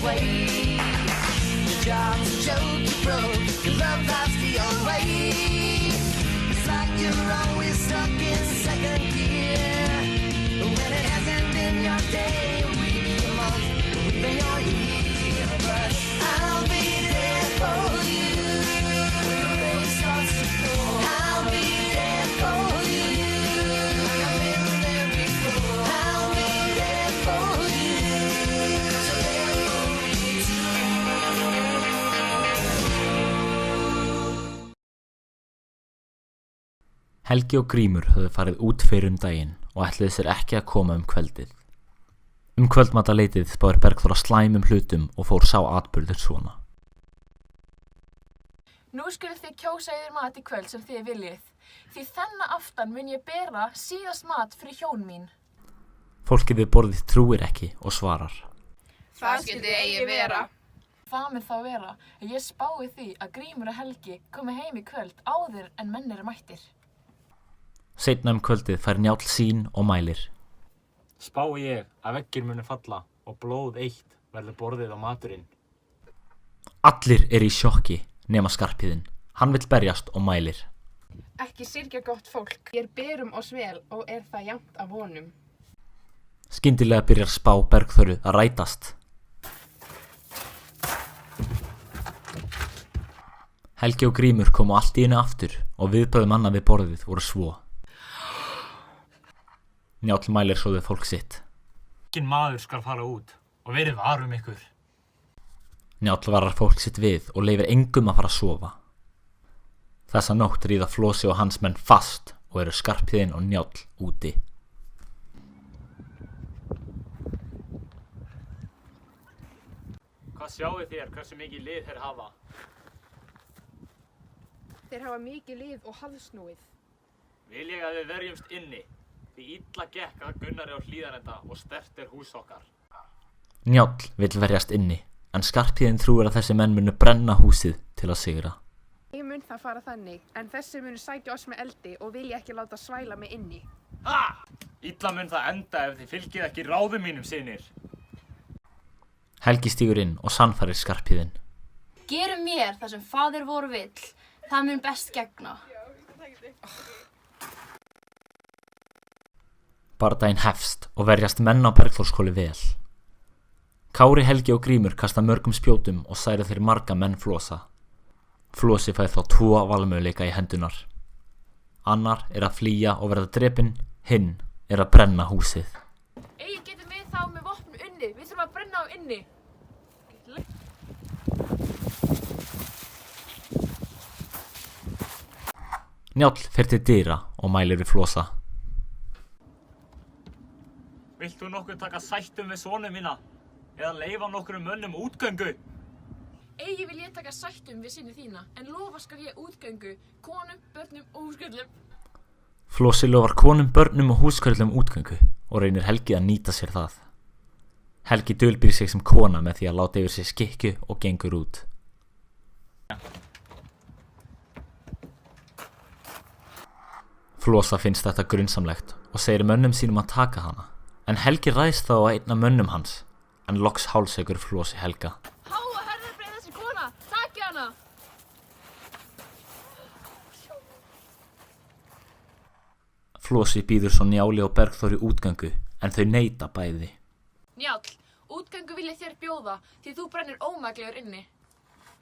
way. Your job's a joke, you broke, your love life's the old way. It's like you're always stuck in second gear. When it hasn't been your day, week, your month, or even your year. But I'll be there for you when the rain starts to pour. I'll be there for you like I've been there before. I'll be there for you, so there for me too. Helgi og Grímur höfðu farið út fyrir daginn og ætluðu sér ekki að koma kvöldið. Kvöldmataleitið spáir Bergþóra slæmum hlutum og fór sá atburður svona. Nú skuluð þið kjósa yfir mat í kvöld sem þið viljið. Því þennan aftan mun ég bera síðast mat fyrir hjón mín. Fólkið við borðið trúir ekki og svarar. Það skyldi eigi vera. Það mun þá vera að ég spái því að Grímur og Helgi komi heim í kvöld áður en menn eru mættir. Seinna kvöldið fær Njáll sín og mælir. Spái ég að veggir muni falla og blóð eitt verður borðið á maturinn. Allir í sjokki nema Skarphéðinn. Hann vill berjast og mælir. Ekki syrgja gott fólk. Ég berum oss vel og það jafnt af honum. Skyndilega byrjar spá Bergþóru að rætast. Helgi og Grímur komu allt í einu aftur og viðbrögð manna við borðið voru svo. Njáll mælir svo við fólk sitt. Enginn maður skal fara út og verið varum ykkur. Njáll varar fólk sitt við og leyfir engum að fara að sofa. Þessa nótt ríða Flosi og hans menn fast og eru Skarphéðinn og Njáll úti. Hvað sjáið þér hversu mikið lið þeir hafa? Þeir hafa mikið lið og harðsnúið. Vil ég að við verjumst inni, því illa gekk að Gunnari á Hlíðarenda og sterkt hús okkar. Njáll vill verjast inni, en Skarphéðinn trúir að þessi menn munu brenna húsið til að sigra. Ég mun það fara þannig, en þessi munu sækja oss með eldi og vilja ekki láta svæla mig inni. Ha! Illa mun það enda ef þið fylgið ekki ráðum mínum, synir. Helgi stígur inn og sannfærir Skarphéðinn. Gerum mér það sem faðir vor vill, það mun best gegna. Bardaginn hefst og verjast menn á Bergþórskóli vel. Kári, Helgi og Grímur kasta mörgum spjótum og særa þeir marga menn Flosa. Flosi fær þá 2 valmöguleika í hendunar. Annar að flýja og verða drepinn, hinn að brenna húsið. Eigi getum við þá með vopnum inni, við þurfum að brenna á inni. Njáll fer til dyra og mælir við Flosa. Vilt þú nokkuð taka sættum við sonu mína eða leyfa nokkrum mönnum útgöngu? Eigi vil ég taka sættum við syni þína, en lofa skal ég útgöngu, konum, börnum og húskörlum. Flosi lofar konum, börnum og húskörlum útgöngu og reynir Helgi að nýta sér það. Helgi dulbýr sig sem kona með því að láta yfir sig skikkju og gengur út. Flosa finnst þetta grunnsamlegt og segir mönnum sínum að taka hana, en Helgi ræðst þá að einn af mönnum hans, en loks hálsheggur Flosi Helga. Háa herðarbreið þessi kona, takið hana! Flosi býður svo Njáli og Bergþóri útgöngu, en þau neita bæði. Njáll, útgöngu vil ég þér bjóða, því þú brennir ómæglegur inni.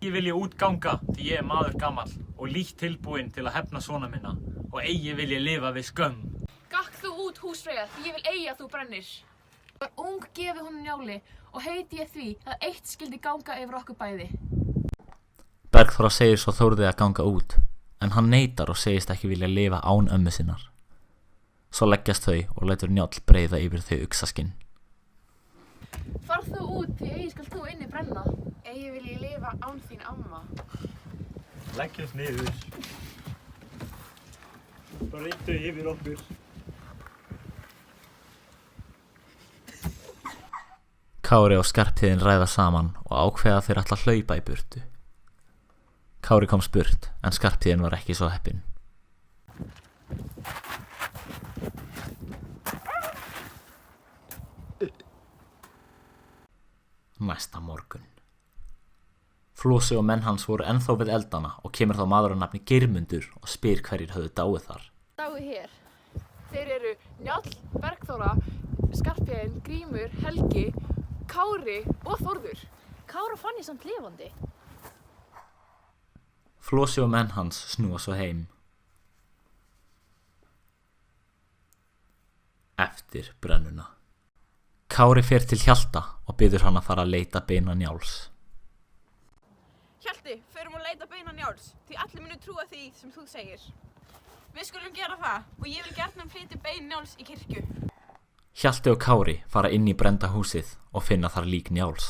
Ég vil ég útganga því ég maður gamall og lítt tilbúinn til að hefna sona minna og eigi vil ég lifa við skömm. Gakk þú út, húsfreyja, því ég vil eigi að þú brennir. Var ung gefið honum Njáli og heiti ég því að eitt skyldi ganga yfir okkur bæði. Bergþóra segir svo Þórði að ganga út, en hann neitar og segist ekki vilja lifa án ömmu sinnar. Svo leggjast þau og lætur Njáll breiða yfir þau uxaskinn. Far þú út, því eigi skal þú inni brenna. Eigi vil ég lifa án þín amma. Leggjast niður. Breiddu yfir okkur. Kári og Skarphéðinn ræða saman og ákveða þeir ætla að hlaupa í burtu. Kári komst burt, en Skarphéðinn var ekki svo heppinn. næsta morgun. Flosi og menn hans voru ennþá við eldana og kemur þá maður á nafni Geirmundur og spyr hverjir höfðu dáið þar. Dáið hér. Þeir eru Njáll, Bergþóra, Skarphéðinn, Grímur, Helgi, Kári og Þórður. Kára fann ég samt lifandi. Flosi og menn hans snúa svo heim. Eftir brennuna. Kári fer til Hjalta og biður hann að fara að leita beina Njáls. Hjalti, förum að leita beina Njáls, því allir munu trúa því sem þú segir. Við skulum gera það og ég vil gjarnan flytja bein Njáls í kirkju. Hjalti og Kári fara inn í brennda húsið og finna þar lík Njáls.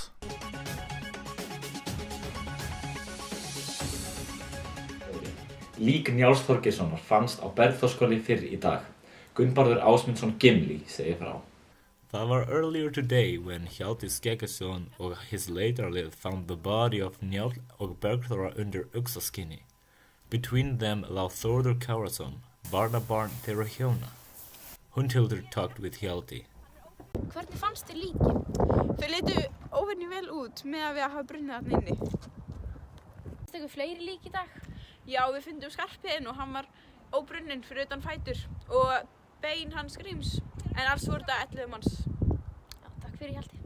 Lík Njáls Þorgeirssonar fannst á Bergþórskóli fyrr í dag. Gunnbarður Ásmundsson Gimli segir frá. That was earlier today when Hjalti Skeggason og his later live found the body of Njáll og Bergþóra under Uxaskinni. Between them lá Þórður Kárason, barnabarn þeirra hjóna. Hunthildur talked with Hjalti. Hvernig fannst þér líkin? Þau litu óvenju vel út með að við hafa brunnið þarna inni. Fannst ykkur fleiri lík í dag? Já, við fundum Skarphéðinn og hann var óbrunninn fyrir utan fætur og bein hans Gríms, en alls voru þetta 11 manns. Já, takk fyrir Hjalti.